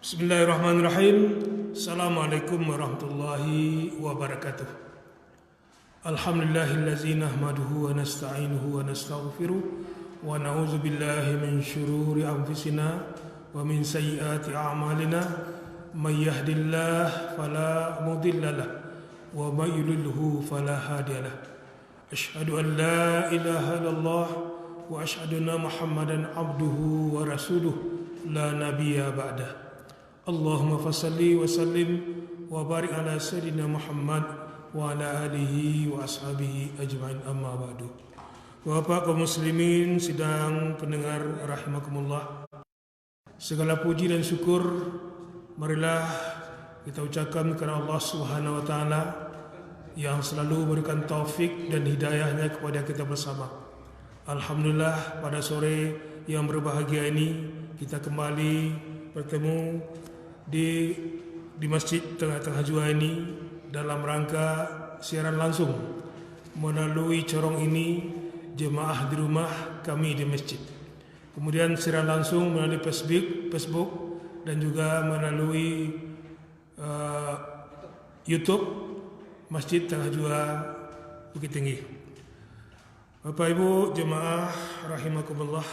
Bismillahirrahmanirrahim. Assalamualaikum warahmatullahi wabarakatuh. Alhamdulillahillazi nahmaduhu wa nasta'inuhu wa nastaghfiruh wa na'udzu billahi min syururi anfusina wa min sayyiati a'malina. May yahdihillahu fala mudhillalah wa may yudlilhu fala hadiyalah. Asyhadu an la ilaha illallah wa asyhadu anna Muhammadan abduhu wa rasuluh la nabiyya ba'dah. Allahumma fasalli wa sallim wa barik ala sayyidina Muhammad wa ala alihi wa ashabihi ajma'in, amma ba'du. Bapak kaum muslimin sidang pendengar rahimakumullah, segala puji dan syukur marilah kita ucapkan kepada Allah Subhanahu wa taala yang selalu memberikan taufik dan hidayahnya kepada kita bersama. Alhamdulillah, pada sore yang berbahagia ini kita kembali bertemu di Masjid Tengah-Tengah Jua ini dalam rangka siaran langsung melalui corong ini jemaah di rumah, kami di masjid. Kemudian siaran langsung melalui Facebook dan juga melalui YouTube Masjid Tengah Jua Bukit Tinggi. Bapak Ibu jemaah rahimakumullah,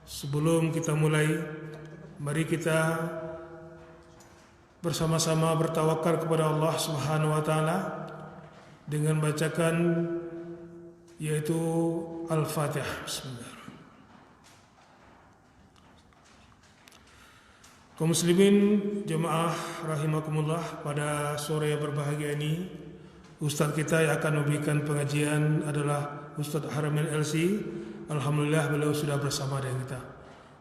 sebelum kita mulai, mari kita bersama-sama bertawakal kepada Allah Subhanahu wa taala dengan bacakan yaitu Al-Fatihah. Bismillah. Kaum muslimin jemaah rahimakumullah, pada sore yang berbahagia ini ustaz kita yang akan memberikan pengajian adalah Ustaz Haramain LC. Alhamdulillah beliau sudah bersama dengan kita.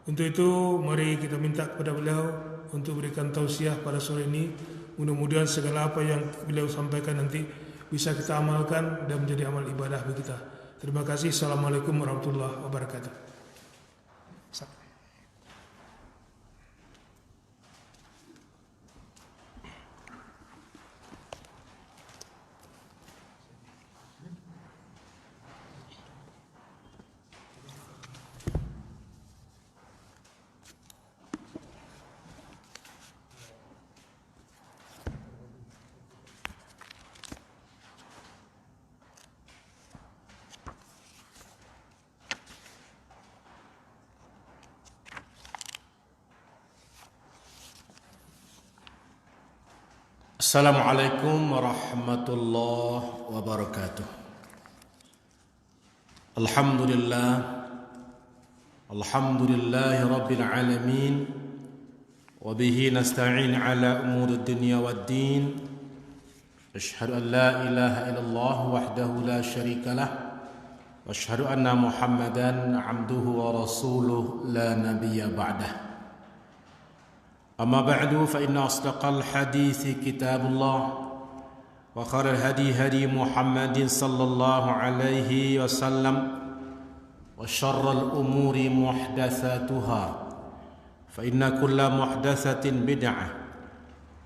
Untuk itu mari kita minta kepada beliau untuk berikan tausiah pada sore ini. Mudah-mudahan segala apa yang beliau sampaikan nanti bisa kita amalkan dan menjadi amal ibadah bagi kita. Terima kasih. Assalamualaikum warahmatullahi wabarakatuh. Assalamualaikum warahmatullahi wabarakatuh. Alhamdulillahi rabbil alamin, wa bihi nasta'in ala umuri dunya waddin. Asyhadu an la ilaha illallah wahdahu la syarika lah, wa asyhadu anna Muhammadan abduhu wa rasuluh la nabiyya ba'dah. أما بعد فإن أصدق الحديث كتاب الله، وخير الهدي هدي محمد صلى الله عليه وسلم، وشر الأمور محدثاتها، فإن كل محدثة بدعة،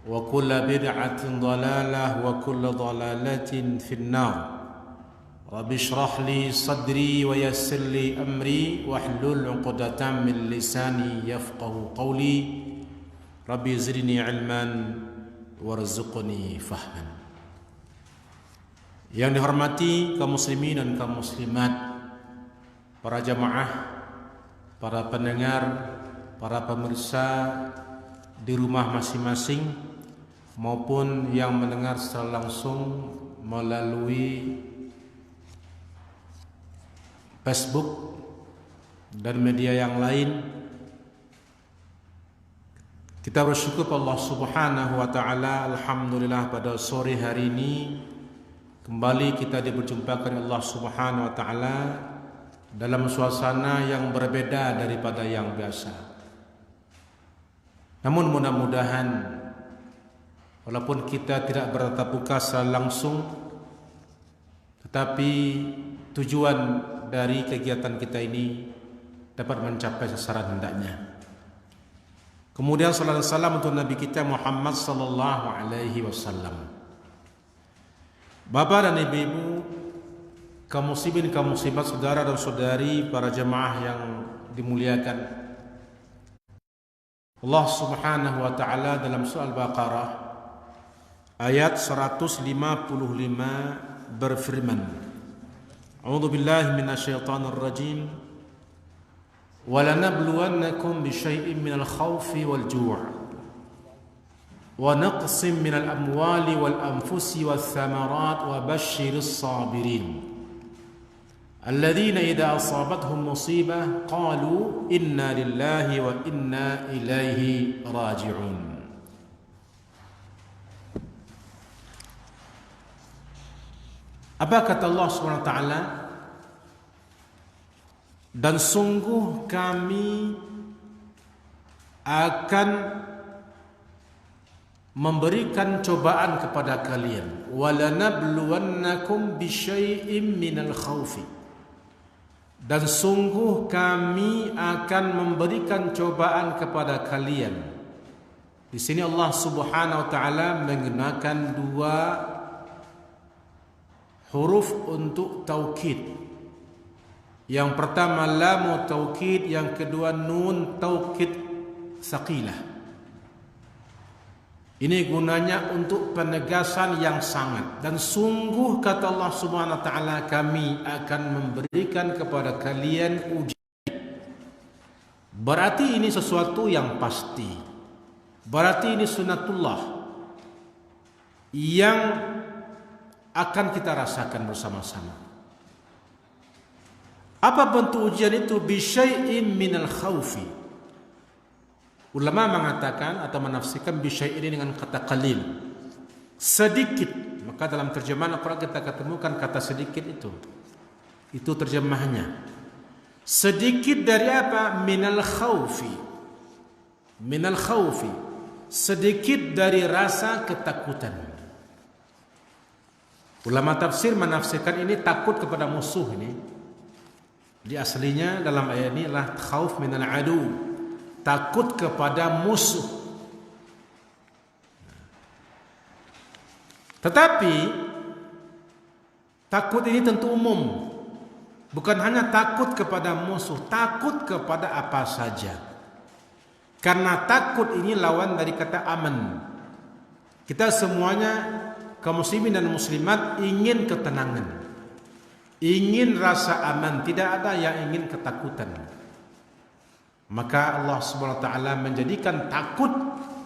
وكل بدعة ضلالة، وكل ضلالة في النار. رب اشرح لي صدري ويسر لي أمري واحلل عقدة من لساني يفقه قولي. Rabbi zidni ilman warzuqni fahman. Yang dihormati kaum muslimin dan kaum muslimat, para jamaah, para pendengar, para pemirsa di rumah masing-masing maupun yang mendengar secara langsung melalui Facebook dan media yang lain. Kita bersyukur kepada Allah Subhanahu wa taala. Alhamdulillah, pada sore hari ini kembali kita diperjumpakan Allah Subhanahu wa taala dalam suasana yang berbeda daripada yang biasa. Namun mudah-mudahan walaupun kita tidak bertatap muka secara langsung, tetapi tujuan dari kegiatan kita ini dapat mencapai sasaran hendaknya. Kemudian sallallahu alaihi wasallam untuk Nabi kita Muhammad sallallahu alaihi wasallam. Bapak dan ibu-ibu, kaum muslimin, kaum muslimat, saudara dan saudari, para jemaah yang dimuliakan. Allah Subhanahu wa taala dalam surah Al-Baqarah ayat 155 berfirman, A'udzu billahi minasyaitonir rajim. Wa lanabluwannakum bisyai'in minal khaufi wal ju' wa naqsim minal amwali wal anfusi wath thamarat wa basyyiris sabirin alladzina idza asabathum musibah qalu inna lillahi wa inna ilaihi raji'un. Apa kata Allah Subhanahu wa taala? Dan sungguh kami akan memberikan cobaan kepada kalian. Walanabluwannakum bisyai'im minal khaufi. Dan sungguh kami akan memberikan cobaan kepada kalian. Di sini Allah Subhanahu wa taala menggunakan dua huruf untuk taukid. Yang pertama lam taukid, yang kedua nun taukid saqilah. Ini gunanya untuk penegasan yang sangat. Dan sungguh kata Allah Subhanahu wa taala, kami akan memberikan kepada kalian ujian. Berarti ini sesuatu yang pasti. Berarti ini sunnatullah yang akan kita rasakan bersama-sama. Apa bentuk ujian itu? Bisyai'in minal khaufi. Ulama mengatakan atau menafsirkan bisyai'in ini dengan kata qalil, sedikit. Maka dalam terjemahan Al-Quran kita ketemukan kata sedikit itu. Itu terjemahannya. Sedikit dari apa? Minal khaufi. Minal khaufi. Sedikit dari rasa ketakutan. Ulama tafsir menafsirkan ini takut kepada musuh ini. Di aslinya dalam ayat ini adalah khauf minal adu, takut kepada musuh. Tetapi takut ini tentu umum. Bukan hanya takut kepada musuh, takut kepada apa saja. Karena takut ini lawan dari kata aman. Kita semuanya kaum muslimin dan muslimat ingin ketenangan, ingin rasa aman, tidak ada yang ingin ketakutan. Maka Allah Subhanahu wa taala menjadikan takut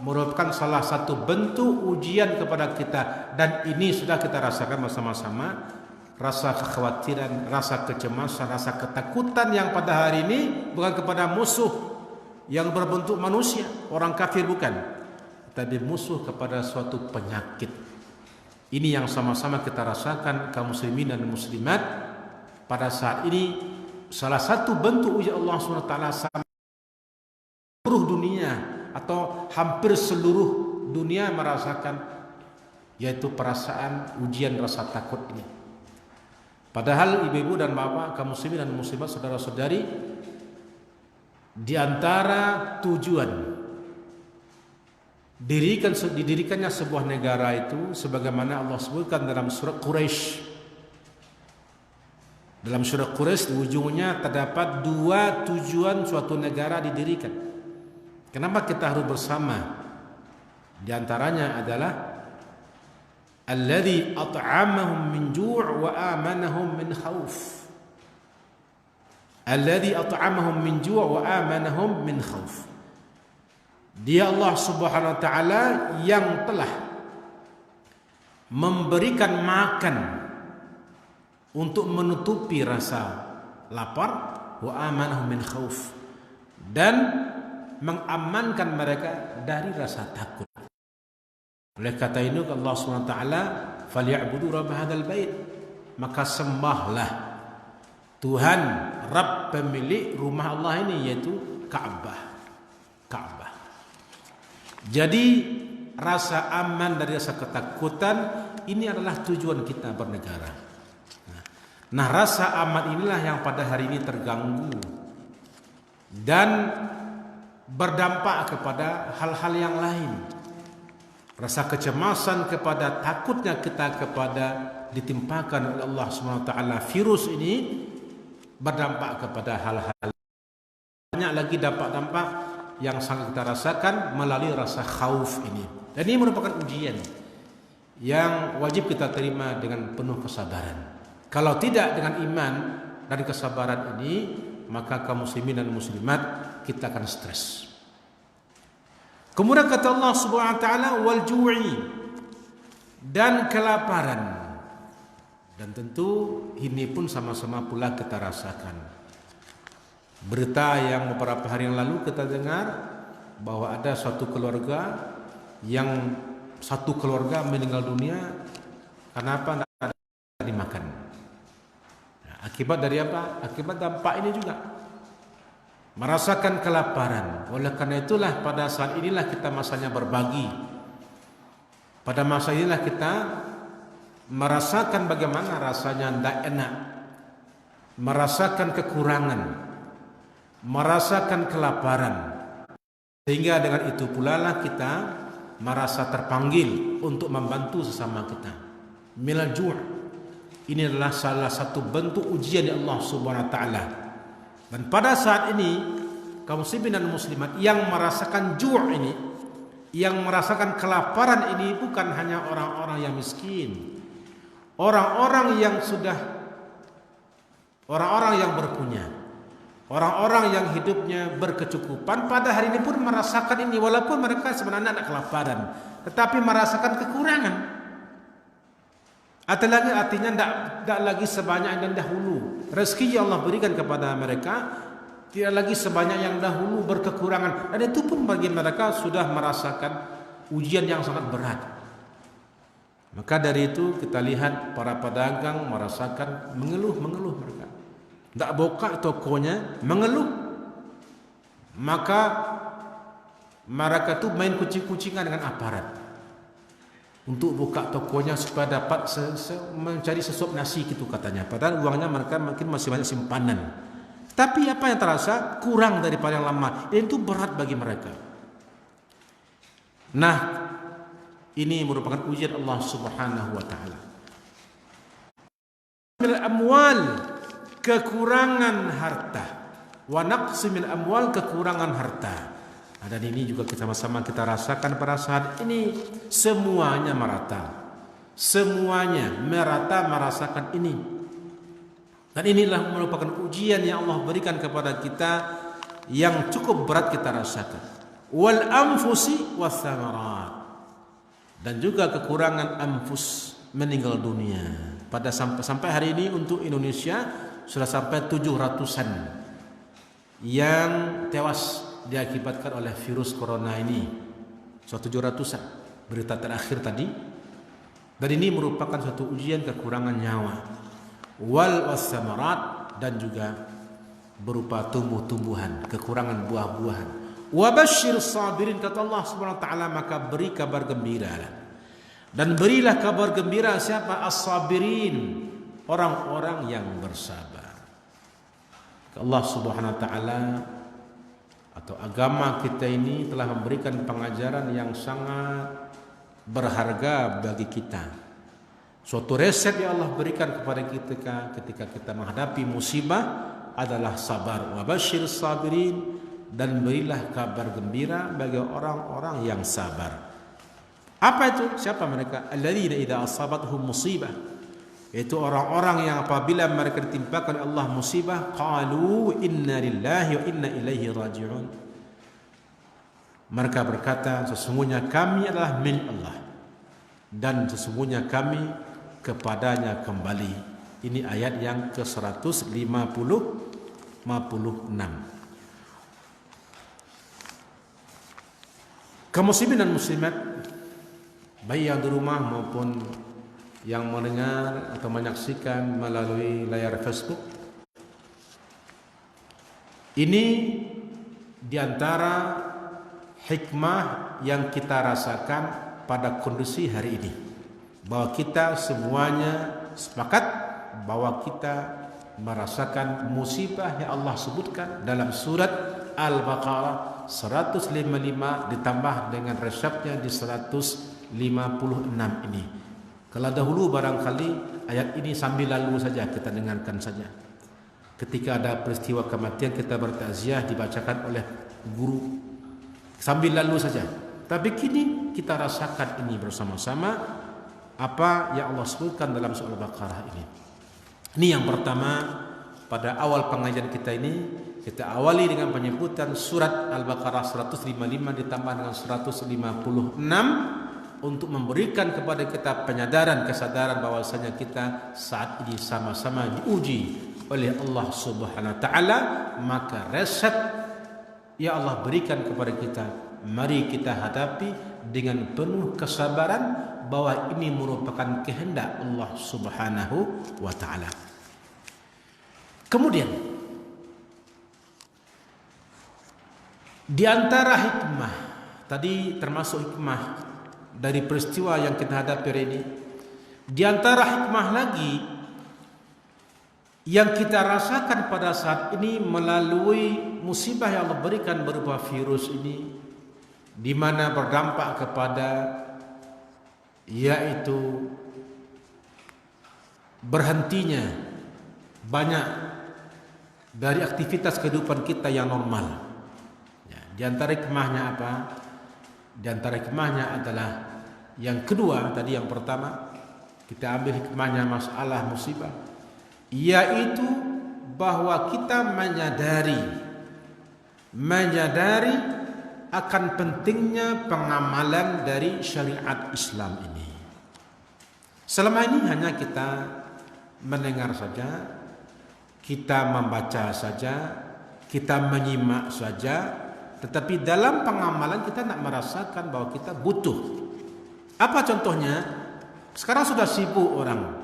merupakan salah satu bentuk ujian kepada kita, dan ini sudah kita rasakan bersama-sama. Rasa kekhawatiran, rasa kecemasan, rasa ketakutan yang pada hari ini bukan kepada musuh yang berbentuk manusia, orang kafir bukan, tapi musuh kepada suatu penyakit. Ini yang sama-sama kita rasakan kaum muslimin dan muslimat pada saat ini. Salah satu bentuk ujian Allah SWT sama seluruh dunia atau hampir seluruh dunia merasakan, yaitu perasaan ujian rasa takut ini. Padahal ibu-ibu dan bapak kaum muslimin dan muslimat, saudara-saudari, di antara tujuan didirikannya sebuah negara itu, sebagaimana Allah sebutkan dalam surat Quraisy. Dalam surat Quraisy di ujungnya terdapat dua tujuan suatu negara didirikan. Kenapa kita harus bersama? Di antaranya adalah alladzi at'amahum min ju' wa amanahum min khauf. Alladzi at'amahum min ju' wa amanahum min khauf. Dia Allah Subhanahu wa taala yang telah memberikan makan untuk menutupi rasa lapar, wa amanahum min khauf, dan mengamankan mereka dari rasa takut. Oleh kata ini Allah Subhanahu wa taala, "Falyabudu rabb hadzal bait." Maka sembahlah Tuhan, Rabb pemilik rumah Allah ini, yaitu Ka'bah. Ka'bah. Jadi rasa aman dari rasa ketakutan ini adalah tujuan kita bernegara. Nah, rasa aman inilah yang pada hari ini terganggu dan berdampak kepada hal-hal yang lain. Rasa kecemasan kepada takutnya kita kepada ditimpakan oleh Allah SWT virus ini berdampak kepada hal-hal banyak lagi dampak-dampak yang sangat kita rasakan melalui rasa khauf ini. Dan ini merupakan ujian yang wajib kita terima dengan penuh kesabaran. Kalau tidak dengan iman dan kesabaran ini, maka kaum muslimin dan muslimat kita akan stres. Kemudian kata Allah Subhanahu wa taala wal ju'i, dan kelaparan. Dan tentu ini pun sama-sama pula kita rasakan. Berita yang beberapa hari yang lalu kita dengar bahwa ada satu keluarga meninggal dunia karena apa? Tidak ada dimakan. Nah, akibat dari apa? Akibat dampak ini juga merasakan kelaparan. Oleh karena itulah pada saat inilah kita masanya berbagi. Pada masa inilah kita merasakan bagaimana rasanya tidak enak, merasakan kekurangan, merasakan kelaparan. Sehingga dengan itu pula lah kita merasa terpanggil untuk membantu sesama kita. Minal ju'. Ini adalah salah satu bentuk ujian dari Allah Subhanahu wa taala. Dan pada saat ini kaum muslimin dan muslimat yang merasakan ju' ini, yang merasakan kelaparan ini bukan hanya orang-orang yang miskin, orang-orang yang berpunya, orang-orang yang hidupnya berkecukupan pada hari ini pun merasakan ini, walaupun mereka sebenarnya ada kelaparan, tetapi merasakan kekurangan. Atau lagi artinya tidak lagi sebanyak yang dahulu. Rezeki yang Allah berikan kepada mereka tidak lagi sebanyak yang dahulu, berkekurangan. Dan itu pun bagi mereka sudah merasakan ujian yang sangat berat. Maka dari itu kita lihat para pedagang merasakan mengeluh mereka. Tak buka tokonya, mengeluh. Maka mereka tu main kucing-kucingan dengan aparat untuk buka tokonya supaya dapat mencari sesuap nasi gitu katanya. Padahal uangnya mereka mungkin masih banyak simpanan. Tapi apa yang terasa kurang daripada yang lama, dan itu berat bagi mereka. Nah, ini merupakan ujian Allah Subhanahu wa taala. Amwal, kekurangan harta. Wa naqsi min amwal, kekurangan harta. Dan ini juga sama-sama kita rasakan pada saat ini. Semuanya merata. Semuanya merata merasakan ini. Dan inilah merupakan ujian yang Allah berikan kepada kita yang cukup berat kita rasakan. Wal anfusi was thamarat. Dan juga kekurangan anfus, meninggal dunia. Pada sampai hari ini untuk Indonesia sudah sampai 700-an yang tewas diakibatkan oleh virus corona ini. 700-an berita terakhir tadi. Dan ini merupakan satu ujian kekurangan nyawa. Wal wasamarat, dan juga berupa tumbuh-tumbuhan, kekurangan buah-buahan. Wabashir sabirin, kata Allah Subhanahu wa taala, maka beri kabar gembira. Dan berilah kabar gembira siapa? As-sabirin, orang-orang yang bersabar. Allah Subhanahu wa taala atau agama kita ini telah memberikan pengajaran yang sangat berharga bagi kita. Suatu resep yang Allah berikan kepada kita ketika kita menghadapi musibah adalah sabar. Wabashir sabirin, dan berilah kabar gembira bagi orang-orang yang sabar. Apa itu? Siapa mereka? Alladzina idza asabatuhum musibah, yaitu orang-orang yang apabila mereka ditimpakan Allah musibah, qalu inna lillahi wa inna ilaihi raji'un. Mereka berkata, sesungguhnya kami adalah milik Allah dan sesungguhnya kami kepadanya kembali. Ini ayat yang ke-156. Kaum muslimin dan muslimat, baik yang di rumah maupun yang mendengar atau menyaksikan melalui layar Facebook, ini diantara hikmah yang kita rasakan pada kondisi hari ini, bahwa kita semuanya sepakat bahwa kita merasakan musibah yang Allah sebutkan dalam surat Al-Baqarah 155 ditambah dengan resepnya di 156 ini. Kalau dahulu barangkali ayat ini sambil lalu saja kita dengarkan saja. Ketika ada peristiwa kematian kita bertakziah dibacakan oleh guru sambil lalu saja. Tapi kini kita rasakan ini bersama-sama apa yang Allah sebutkan dalam surah Al-Baqarah ini. Ini yang pertama, pada awal pengajian kita ini kita awali dengan penyebutan surat Al-Baqarah 155 ditambah dengan 156 untuk memberikan kepada kita penyadaran, kesadaran bahwasanya kita saat ini sama-sama diuji oleh Allah Subhanahu wa taala. Maka resep ya Allah berikan kepada kita, mari kita hadapi dengan penuh kesabaran bahwa ini merupakan kehendak Allah Subhanahu wa taala. Kemudian di antara hikmah tadi, termasuk hikmah dari peristiwa yang kita hadapi hari ini, di antara hikmah lagi yang kita rasakan pada saat ini melalui musibah yang Allah berikan berupa virus ini, di mana berdampak kepada yaitu berhentinya banyak dari aktivitas kehidupan kita yang normal. Ya, di antara hikmahnya apa? Di antara hikmahnya adalah yang kedua tadi, yang pertama kita ambil hikmahnya masalah musibah, yaitu bahwa kita menyadari akan pentingnya pengamalan dari syariat Islam ini. Selama ini hanya kita mendengar saja, kita membaca saja, kita menyimak saja, tetapi dalam pengamalan kita tidak merasakan bahwa kita butuh. Apa contohnya? Sekarang sudah sibuk orang.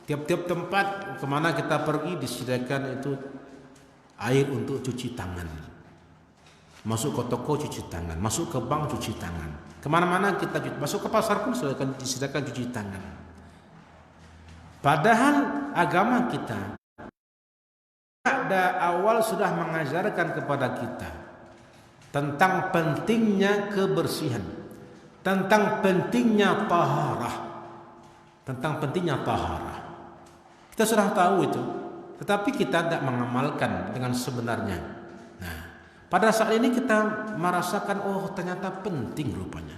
Tiap-tiap tempat kemana kita pergi disediakan itu air untuk cuci tangan. Masuk ke toko cuci tangan, masuk ke bank cuci tangan. Kemana-mana kita cuci, masuk ke pasar pun sudah disediakan cuci tangan. Padahal agama kita pada awal sudah mengajarkan kepada kita tentang pentingnya kebersihan, tentang pentingnya taharah, Kita sudah tahu itu, tetapi kita tidak mengamalkan dengan sebenarnya. Nah, pada saat ini kita merasakan, oh ternyata penting rupanya,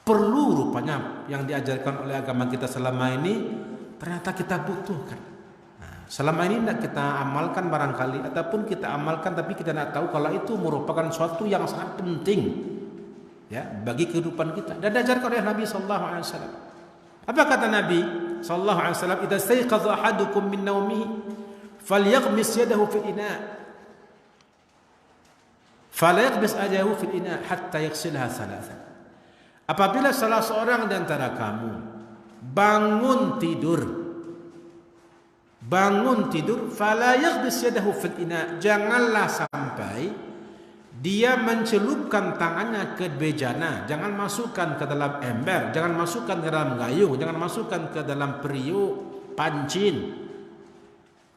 perlu rupanya yang diajarkan oleh agama kita selama ini, ternyata kita butuhkan. Selama ini tidak kita amalkan barangkali, ataupun kita amalkan tapi kita tidak tahu kalau itu merupakan suatu yang sangat penting ya bagi kehidupan kita. Dan diajarkan oleh Nabi sallallahu alaihi wasallam. Apa kata Nabi sallallahu alaihi wasallam? "Idza stayqadha ahadukum min nawmihi falyaghmis yadahu fil ina'. Fala yaghmis yadahu fil ina' hatta yaghsilha thalathan." Apabila salah seorang di antara kamu bangun tidur, fala yaghmis yadahu fil ina', janganlah sampai dia mencelupkan tangannya ke bejana, jangan masukkan ke dalam ember, jangan masukkan ke dalam gayung, jangan masukkan ke dalam periuk, pancin.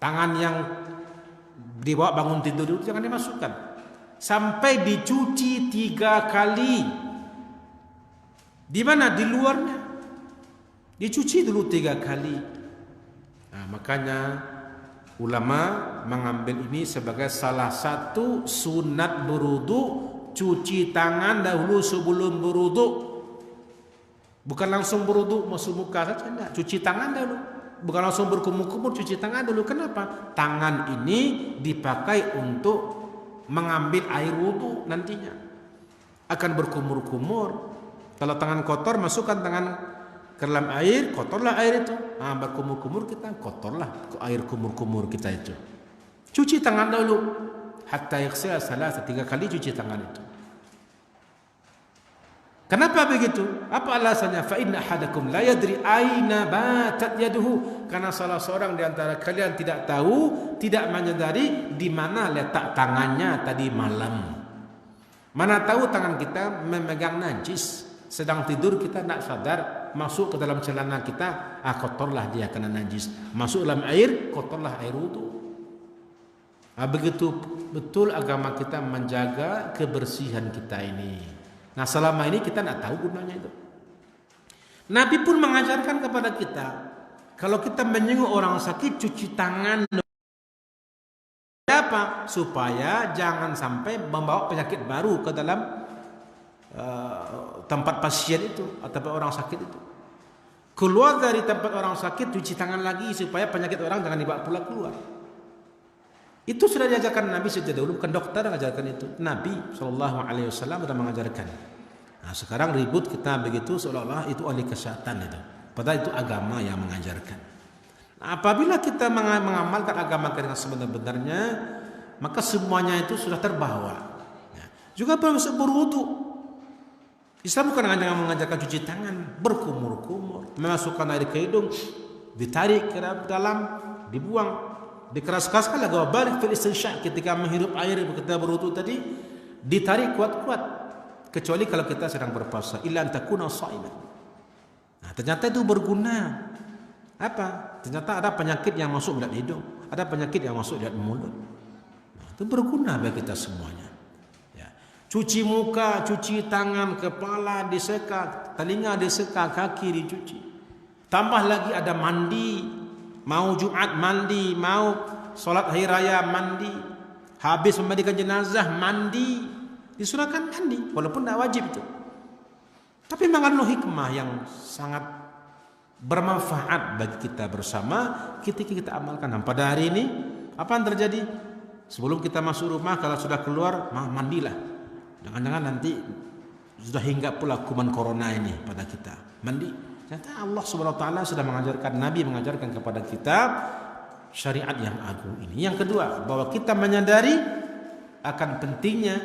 Tangan yang dibawa bangun tidur itu jangan dimasukkan sampai dicuci 3 kali. Di mana? Di luarnya dicuci dulu 3 kali. Nah, makanya ulama mengambil ini sebagai salah satu sunat berwudu, cuci tangan dahulu sebelum berwudu. Bukan langsung berwudu masuk muka saja, enggak. Cuci tangan dahulu. Bukan langsung berkumur-kumur, cuci tangan dulu. Kenapa? Tangan ini dipakai untuk mengambil air wudu nantinya. Akan berkumur-kumur. Kalau tangan kotor, masukkan tangan ke dalam air, kotorlah air itu. Nah, berkumur-kumur kita, kotorlah air kumur-kumur kita itu. Cuci tangan dulu. Hatta yaghsila thalatha, 3 kali cuci tangan itu. Kenapa begitu? Apa alasannya? Fa inna ahadakum la yadri aina batat yaduhu. Karena salah seorang di antara kalian tidak tahu, tidak menyadari di mana letak tangannya tadi malam. Mana tahu tangan kita memegang najis. Sedang tidur kita tidak sadar, masuk ke dalam celana kita, kotorlah dia kena najis. Masuk dalam air, kotorlah air wudu. Begitu betul agama kita menjaga kebersihan kita ini. Nah, selama ini kita tidak tahu gunanya itu. Nabi pun mengajarkan kepada kita, kalau kita menyentuh orang sakit, cuci tangan. Apa? Supaya jangan sampai membawa penyakit baru ke dalam tempat pasien itu atau orang sakit itu. Keluar dari tempat orang sakit, cuci tangan lagi supaya penyakit orang jangan dibawa pula keluar. Itu sudah diajarkan Nabi sejak dahulu, bukan dokter yang mengajarkan itu. Nabi SAW sudah mengajarkan. Nah, sekarang ribut kita begitu seolah-olah itu ahli kesehatan itu. Padahal itu agama yang mengajarkan. Nah, apabila kita mengamalkan agama dengan sebenar-benarnya, maka semuanya itu sudah terbawa. Ya. Juga proses berwudu. Islam bukan hanya mengajarkan cuci tangan, berkumur-kumur, memasukkan air ke hidung, ditarik ke dalam, dibuang, dikeras-keraskan lagi balik fil istinsya ketika menghirup air kita berwudu tadi, ditarik kuat-kuat, kecuali kalau kita sedang berpuasa, illa an takuna sha'iman. Nah, ternyata itu berguna. Apa? Ternyata ada penyakit yang masuk dari hidung, ada penyakit yang masuk dari mulut. Nah, itu berguna bagi kita semuanya. Cuci muka, cuci tangan, kepala diseka, telinga diseka, kaki dicuci. Tambah lagi ada mandi, mau Jumat mandi, mau sholat hari raya mandi, habis memandikan jenazah mandi, disunahkan mandi, walaupun tidak wajib itu. Tapi mengandung hikmah yang sangat bermanfaat bagi kita bersama ketika kita amalkan. Dan pada hari ini apa yang terjadi? Sebelum kita masuk rumah, kalau sudah keluar, mandilah. Jangan-jangan nanti sudah hinggap pula kuman corona ini pada kita. Mandi. Ternyata Allah Subhanahu wa taala sudah mengajarkan, Nabi mengajarkan kepada kita syariat yang agung ini. Yang kedua, bahwa kita menyadari akan pentingnya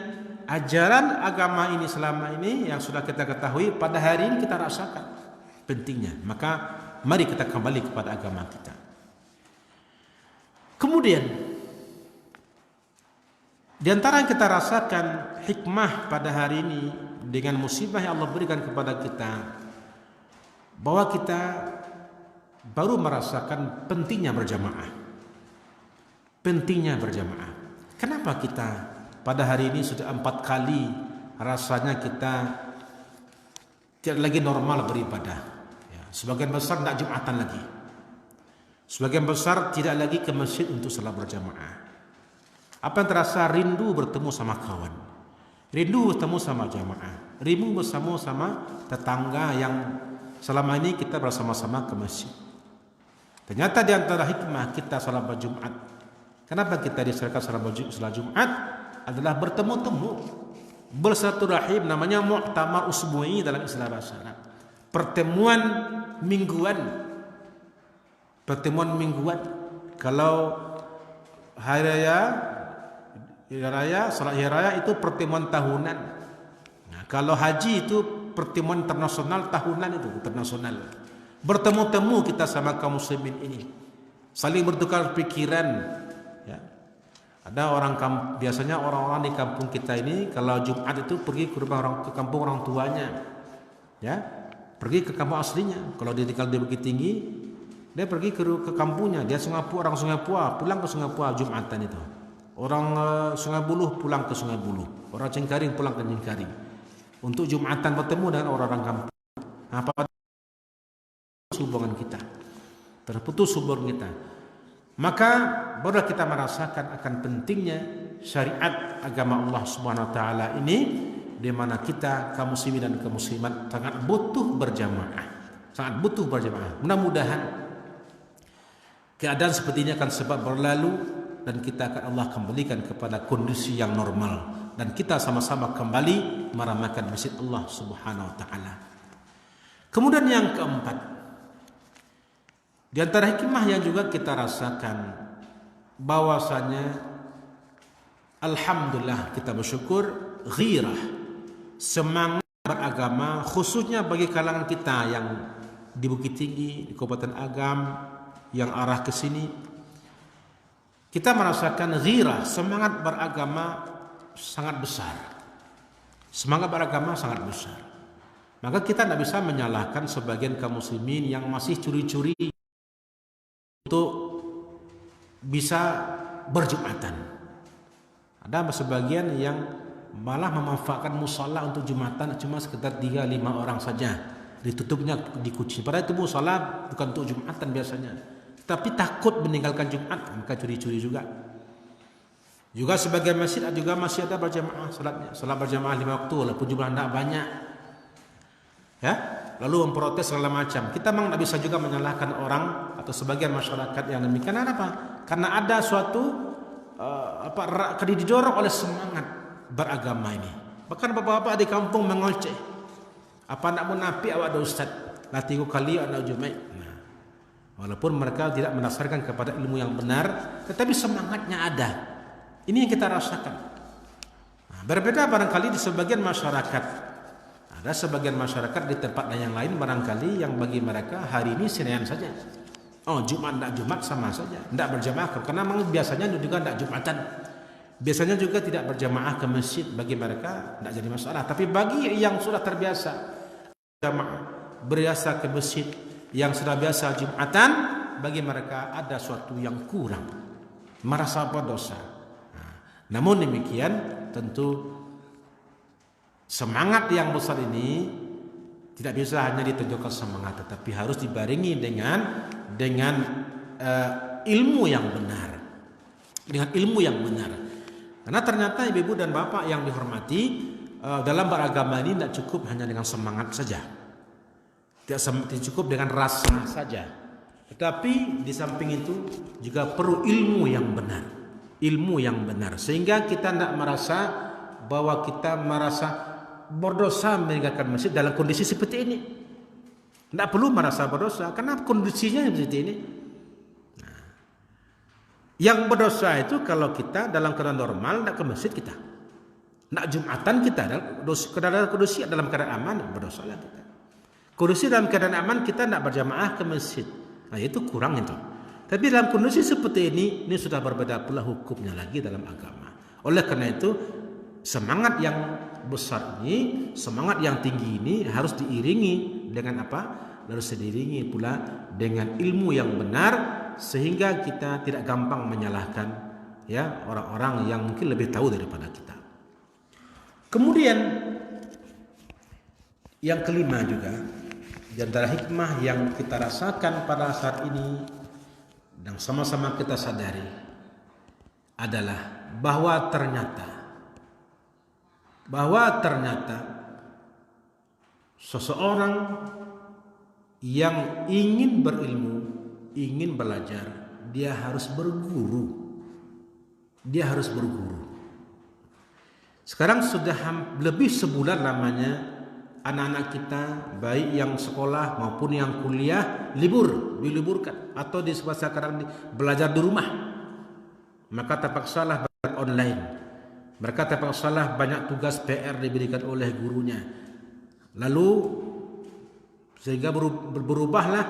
ajaran agama ini selama ini yang sudah kita ketahui, pada hari ini kita rasakan pentingnya. Maka mari kita kembali kepada agama kita. Kemudian di antara yang kita rasakan hikmah pada hari ini dengan musibah yang Allah berikan kepada kita, bahwa kita baru merasakan pentingnya berjamaah. Pentingnya berjamaah. Kenapa kita pada hari ini sudah 4 kali rasanya kita tidak lagi normal beribadah. Ya, sebagian besar tidak Jumatan lagi. Sebagian besar tidak lagi ke masjid untuk salat berjamaah. Apa yang terasa? Rindu bertemu sama kawan, rindu bertemu sama jamaah, rindu bersama sama tetangga yang selama ini kita bersama-sama ke masjid. Ternyata di antara hikmah kita salat berjumat, kenapa kita diserahkan salat Jumat, adalah bertemu-temu, bersilaturahim, namanya mu'tamar usbu'i dalam istilah bahasa Arab. Pertemuan mingguan. Pertemuan mingguan. Kalau hari raya, salat hari raya itu pertemuan tahunan. Nah, kalau haji itu pertemuan internasional tahunan, itu internasional. Bertemu-temu kita sama kaum muslimin ini, saling bertukar pikiran. Ya. Ada biasanya orang-orang di kampung kita ini kalau Jumat itu pergi ke rumah ke kampung orang tuanya, ya, pergi ke kampung aslinya. Kalau dia tinggal di Bukit Tinggi, dia pergi ke kampungnya. Dia orang Sungai Pua, pulang ke Sungai Pua Jumatan itu. Orang Sungai Buloh pulang ke Sungai Buloh, orang Cengkaring pulang ke Cengkaring untuk Jumatan bertemu dengan orang-orang kampung. Apa hubungan kita? Terputus hubungan kita. Maka baru kita merasakan akan pentingnya syariat agama Allah Subhanahu wa taala ini, di mana kita kaum muslimin dan kaum muslimat sangat butuh berjamaah. Sangat butuh berjamaah. Mudah-mudahan keadaan seperti ini akan sebab berlalu dan kita akan Allah kembalikan kepada kondisi yang normal dan kita sama-sama kembali meramaikan masjid Allah Subhanahu wa taala. Kemudian yang keempat, di antara hikmah yang juga kita rasakan bahwasanya alhamdulillah kita bersyukur, ghirah, semangat beragama khususnya bagi kalangan kita yang di Bukit Tinggi, di Kabupaten Agam yang arah ke sini. Kita merasakan ghirah, semangat beragama sangat besar. Semangat beragama sangat besar. Maka kita tidak bisa menyalahkan sebagian kaum muslimin yang masih curi-curi untuk bisa berjumatan. Ada sebagian yang malah memanfaatkan musala untuk jumatan cuma sekitar 3-5 orang saja. Ditutupnya di kucing. Padahal itu musala bukan untuk jumatan biasanya. Tapi takut meninggalkan Jumat, maka curi-curi juga. Juga sebagian masjid juga masih ada berjamaah salatnya. Salat berjamaah 5 waktu walaupun jumlah tidak banyak. Ya, lalu memprotes segala macam. Kita memang tidak bisa juga menyalahkan orang atau sebagian masyarakat yang demikian. Kenapa? Karena ada suatu didorong oleh semangat beragama ini. Bahkan bapak-bapak di kampung mengoceh. Apa nak munafik awak ada ustaz? Latiku kali anak Jumaat. Nah, walaupun mereka tidak mendasarkan kepada ilmu yang benar, tetapi semangatnya ada. Ini yang kita rasakan. Nah, berbeda barangkali di sebagian masyarakat. Ada sebagian masyarakat di tempat yang lain barangkali yang bagi mereka hari ini Senin saja. Oh, Jumat tidak Jumat sama saja, tidak berjamaah karena memang biasanya juga tidak Jumatan. Biasanya juga tidak berjamaah ke masjid, bagi mereka tidak jadi masalah. Tapi bagi yang sudah terbiasa jamaah, berbiasa ke masjid, yang sudah biasa Jumatan, bagi mereka ada suatu yang kurang, merasa berdosa. Namun demikian tentu semangat yang besar ini tidak bisa hanya ditunjukkan semangat, tetapi harus dibarengi dengan ilmu yang benar, dengan ilmu yang benar. Karena ternyata ibu-ibu dan bapak yang dihormati, dalam beragama ini tidak cukup hanya dengan semangat saja, tidak cukup dengan rasa saja, tetapi di samping itu juga perlu ilmu yang benar, ilmu yang benar, sehingga kita tidak merasa bahwa kita merasa berdosa meninggalkan masjid dalam kondisi seperti ini. Tidak perlu merasa berdosa karena kondisinya seperti ini. Nah, yang berdosa itu kalau kita dalam keadaan normal tidak ke masjid kita, tidak Jumatan kita dalam kondisi dalam keadaan aman, berdosa lah kita. Kondisi dalam keadaan aman kita tidak berjamaah ke masjid. Nah, itu kurang itu. Tapi dalam kondisi seperti ini sudah berbeda pula hukumnya lagi dalam agama. Oleh karena itu semangat yang besar ini, semangat yang tinggi ini harus diiringi dengan apa? Harus diiringi pula dengan ilmu yang benar, sehingga kita tidak gampang menyalahkan ya orang-orang yang mungkin lebih tahu daripada kita. Kemudian yang kelima juga di antara hikmah yang kita rasakan pada saat ini dan sama-sama kita sadari adalah bahwa ternyata seseorang yang ingin berilmu, ingin belajar, dia harus berguru. Dia harus berguru. Sekarang sudah lebih sebulan lamanya anak-anak kita, baik yang sekolah maupun yang kuliah, diliburkan atau di sekarang belajar di rumah. Maka terpaksalah belajar online. Mereka terpaksalah banyak tugas PR diberikan oleh gurunya. Lalu sehingga berubahlah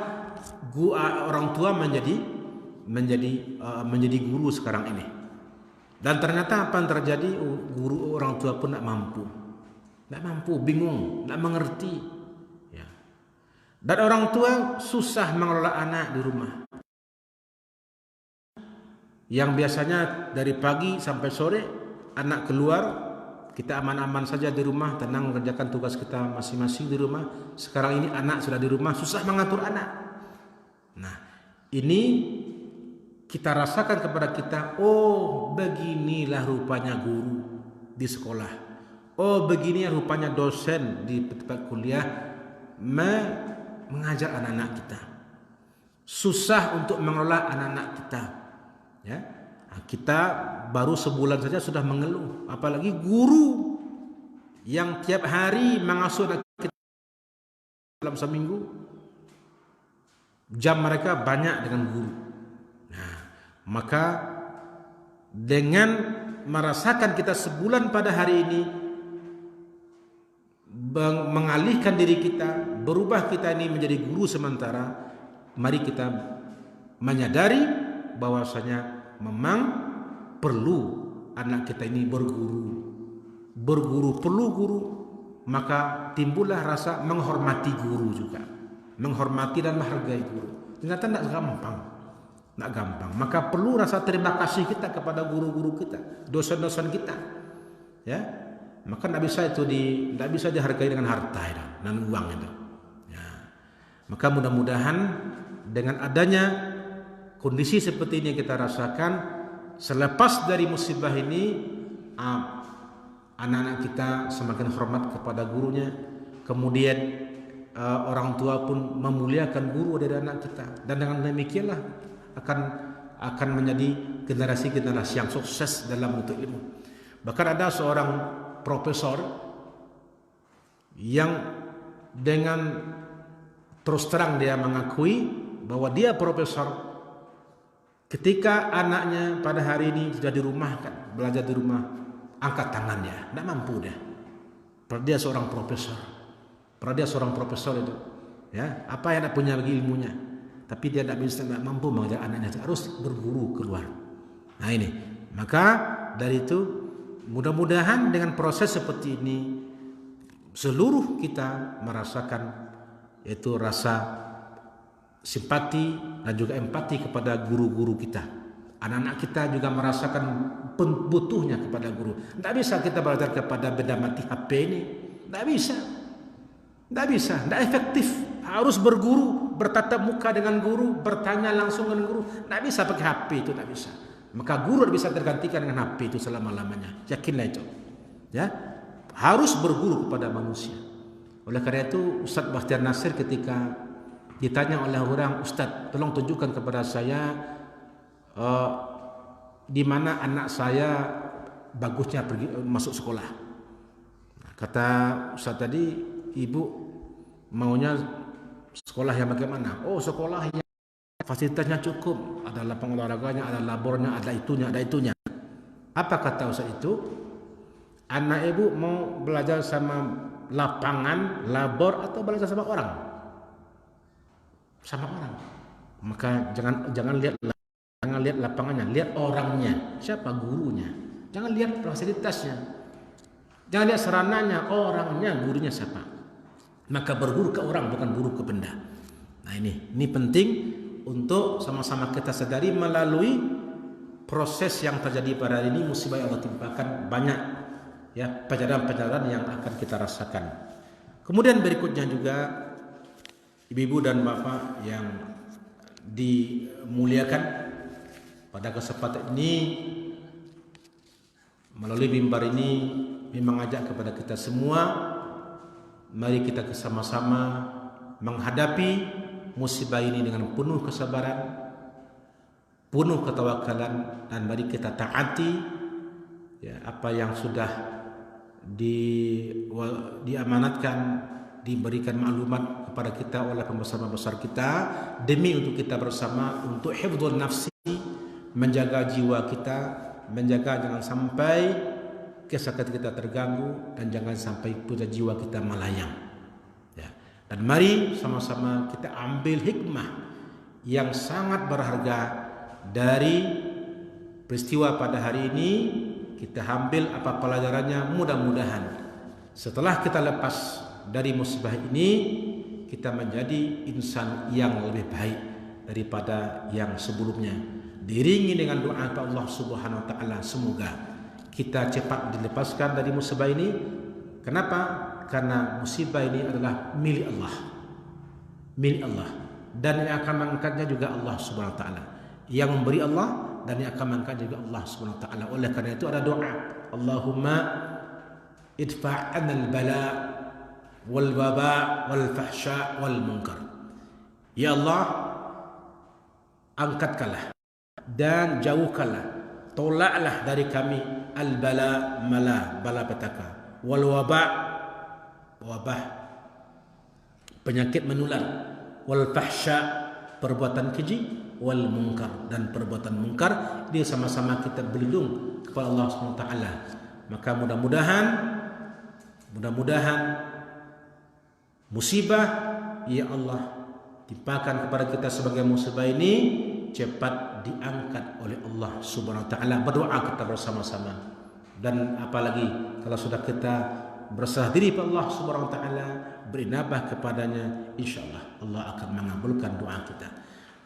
orang tua menjadi guru sekarang ini. Dan ternyata apa yang terjadi? Guru orang tua pun tidak mampu, bingung, tidak mengerti. Ya. Dan orang tua susah mengelola anak di rumah. Yang biasanya dari pagi sampai sore anak keluar, kita aman-aman saja di rumah, tenang mengerjakan tugas kita masing-masing di rumah. Sekarang ini anak sudah di rumah, susah mengatur anak. Nah, ini kita rasakan kepada kita, oh beginilah rupanya guru di sekolah. Oh beginilah rupanya dosen di tempat kuliah mengajar anak-anak kita. Susah untuk mengelola anak-anak kita. Ya. Kita baru sebulan saja sudah mengeluh, apalagi guru yang tiap hari mengasuh anak kita dalam seminggu, jam mereka banyak dengan guru. Nah, maka dengan merasakan kita sebulan pada hari ini mengalihkan diri kita, berubah kita ini menjadi guru sementara, mari kita menyadari bahwasanya memang perlu anak kita ini berguru perlu guru, maka timbullah rasa menghormati guru juga, menghormati dan menghargai guru. Ternyata tidak gampang. Maka perlu rasa terima kasih kita kepada guru-guru kita, dosen-dosen kita, ya. Maka tidak bisa dihargai dengan harta dan uang itu. Ya. Maka mudah-mudahan dengan adanya kondisi seperti ini yang kita rasakan, selepas dari musibah ini anak-anak kita semakin hormat kepada gurunya, kemudian orang tua pun memuliakan guru dari anak kita, dan dengan demikianlah akan menjadi generasi-generasi yang sukses dalam menuntut ilmu. Bahkan ada seorang profesor yang dengan terus terang dia mengakui bahwa dia profesor, ketika anaknya pada hari ini sudah dirumahkan, belajar di rumah, angkat tangannya, tidak mampu dia. Padahal dia seorang profesor itu, ya, apa yang tidak punya bagi ilmunya, tapi dia tidak mampu mengajar anaknya, harus berguru keluar. Nah ini, maka dari itu mudah-mudahan dengan proses seperti ini seluruh kita merasakan yaitu rasa simpati dan juga empati kepada guru-guru kita. Anak-anak kita juga merasakan butuhnya kepada guru. Tidak bisa kita belajar kepada benda mati HP ini, tidak bisa, tidak efektif. Harus berguru, bertatap muka dengan guru, bertanya langsung dengan guru. Tidak bisa pakai HP itu, tidak bisa. Maka guru tidak bisa tergantikan dengan HP itu selama-lamanya. Yakinlah itu. Ya, harus berguru kepada manusia. Oleh karena itu Ustaz Bakhtiar Nasir ketika ditanya oleh orang, Ustaz tolong tunjukkan kepada saya di mana anak saya bagusnya pergi masuk sekolah. Kata Ustaz tadi, ibu maunya sekolah yang bagaimana? Oh, sekolah yang fasilitasnya cukup, ada lapangan olahraganya, ada labornya, ada itunya. Apa kata Ustaz itu? Anak ibu mau belajar sama lapangan, labor, atau belajar sama orang? Sama orang. Maka jangan lihat lapangannya, lihat orangnya. Siapa gurunya? Jangan lihat fasilitasnya. Jangan lihat sarananya, orangnya, gurunya siapa. Maka berguru ke orang, bukan guru ke benda. Nah ini penting untuk sama-sama kita sadari melalui proses yang terjadi pada hari ini, musibah yang Allah timpakan banyak ya pelajaran-pelajaran yang akan kita rasakan. Kemudian berikutnya juga ibu-ibu dan bapak yang dimuliakan, pada kesempatan ini melalui mimbar ini mengajak kepada kita semua, mari kita bersama-sama menghadapi musibah ini dengan penuh kesabaran, penuh ketawakalan, dan mari kita taati ya apa yang sudah diamanatkan, diberikan maklumat kepada kita oleh pembesar-pembesar kita, demi untuk kita bersama untuk hifdzul nafsi, menjaga jiwa kita, menjaga jangan sampai kesehatan kita terganggu, dan jangan sampai pula jiwa kita melayang ya. Dan mari sama-sama kita ambil hikmah yang sangat berharga dari peristiwa pada hari ini. Kita ambil apa pelajarannya, mudah-mudahan setelah kita lepas dari musibah ini, kita menjadi insan yang lebih baik daripada yang sebelumnya. Diiringi dengan doa kepada Allah Subhanahu wa taala, semoga kita cepat dilepaskan dari musibah ini. Kenapa? Karena musibah ini adalah milik Allah. Milik Allah, dan yang akan mengangkatnya juga Allah Subhanahu wa taala. Yang memberi Allah, dan yang akan mengangkat juga Allah Subhanahu wa taala. Oleh karena itu ada doa, Allahumma idfa' 'anil bala wal waba wal fahsya wal munkar. Ya Allah, angkatkanlah dan jauhkanlah, tolaklah dari kami al bala, malapetaka, wal waba, wabah, penyakit menular, wal fahsya, perbuatan keji, wal munkar, dan perbuatan munkar. Dia sama-sama kita berlindung kepada Allah Subhanahu wa taala. Maka mudah-mudahan musibah ya Allah timpakan kepada kita sebagai musibah ini cepat diangkat oleh Allah Subhanahu wa taala. Berdoa kita bersama-sama. Dan apalagi kalau sudah kita berserah diri kepada Allah Subhanahu wa taala, berinabah kepadanya, insyaallah Allah akan mengabulkan doa kita.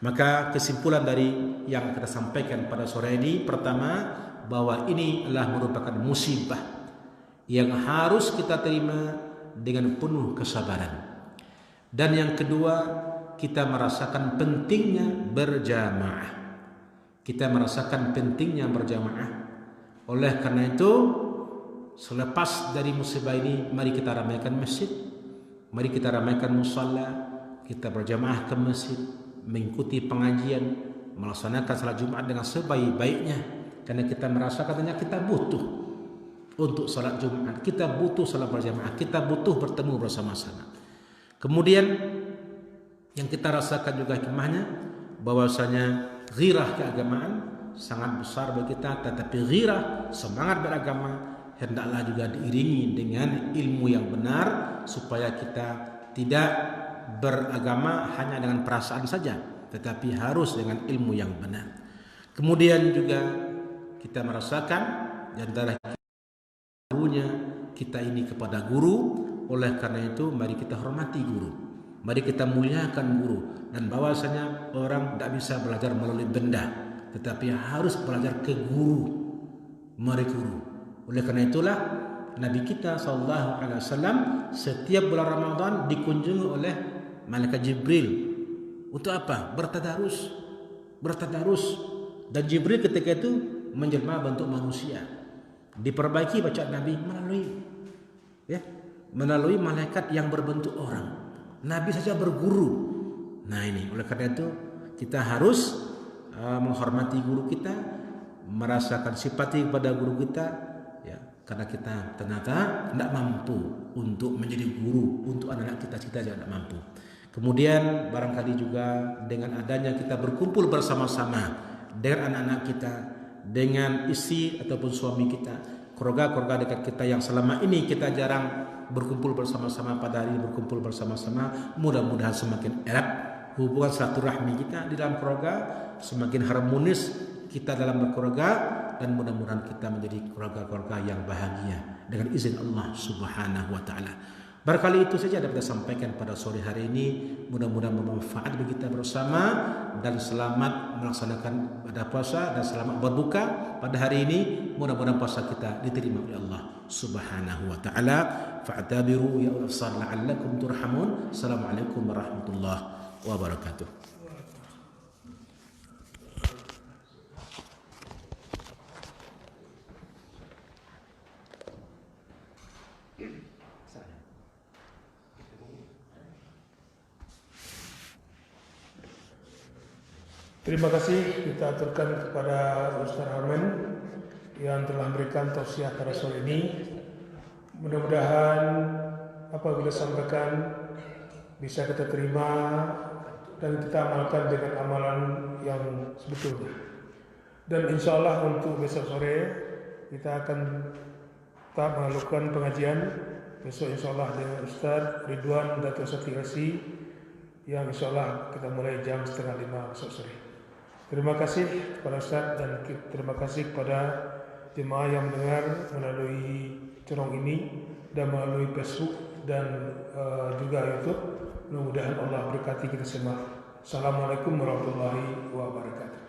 Maka kesimpulan dari yang kita sampaikan pada sore ini, pertama, bahwa ini adalah merupakan musibah yang harus kita terima dengan penuh kesabaran. Dan yang kedua, kita merasakan pentingnya berjamaah. kita merasakan pentingnya berjamaah. Oleh karena itu, selepas dari musibah ini, mari kita ramaikan masjid, mari kita ramaikan musalla, kita berjamaah ke masjid, mengikuti pengajian, melaksanakan salat Jumat dengan sebaik-baiknya. Karena kita merasa katanya kita butuh untuk salat Jumat, kita butuh salat berjamaah, kita butuh bertemu bersama-sama. Kemudian yang kita rasakan juga hikmahnya, bahwasanya ghirah keagamaan sangat besar bagi kita. Tetapi ghirah, semangat beragama, hendaklah juga diiringi dengan ilmu yang benar, supaya kita tidak beragama hanya dengan perasaan saja, tetapi harus dengan ilmu yang benar. Kemudian juga kita merasakan di antara gurunya kita ini kepada guru. Oleh karena itu, mari kita hormati guru, mari kita muliakan guru, dan bahwasanya orang tidak bisa belajar melalui benda, tetapi harus belajar ke guru, mari guru. Oleh karena itulah Nabi kita SAW setiap bulan Ramadan dikunjungi oleh malaikat Jibril. Untuk apa? Bertadarus. Dan Jibril ketika itu menjelma bentuk manusia. Diperbaiki bacaan Nabi melalui malaikat yang berbentuk orang. Nabi saja berguru. Nah ini, oleh karena itu kita harus menghormati guru kita, merasakan simpati kepada guru kita, ya, karena kita ternyata tidak mampu untuk menjadi guru untuk anak-anak kita juga tidak mampu. Kemudian barangkali juga dengan adanya kita berkumpul bersama-sama dengan anak-anak kita, dengan istri ataupun suami kita, keluarga-keluarga dekat kita yang selama ini kita jarang berkumpul bersama-sama, pada hari ini berkumpul bersama-sama, mudah-mudahan semakin erat hubungan silaturahmi kita di dalam keluarga, semakin harmonis kita dalam berkeluarga, dan mudah-mudahan kita menjadi keluarga-keluarga yang bahagia dengan izin Allah Subhanahu wa taala. Barangkali itu saja dapat saya sampaikan pada sore hari ini. Mudah-mudahan bermanfaat bagi kita bersama, dan selamat melaksanakan pada puasa dan selamat berbuka pada hari ini. Mudah-mudahan puasa kita diterima oleh Allah Subhanahu wa taala. Fa'tabiru ya ulul absar la'allakum turhamun. Assalamualaikum warahmatullahi wabarakatuh. Terima kasih kita aturkan kepada Ustaz Armen yang telah memberikan tausiah pada sore ini. Mudah-mudahan apabila sampaikan bisa kita terima dan kita amalkan dengan amalan yang sebetulnya. Dan insya Allah untuk besok sore kita akan tetap melakukan pengajian besok insya Allah dengan Ustaz Ridwan Dato' Satirasi, yang insya Allah kita mulai jam 4:30 besok sore. Terima kasih kepada Ustaz dan terima kasih kepada jemaah yang mendengar melalui corong ini dan melalui Facebook dan juga YouTube. Mudah-mudahan Allah berkati kita semua. Assalamualaikum warahmatullahi wabarakatuh.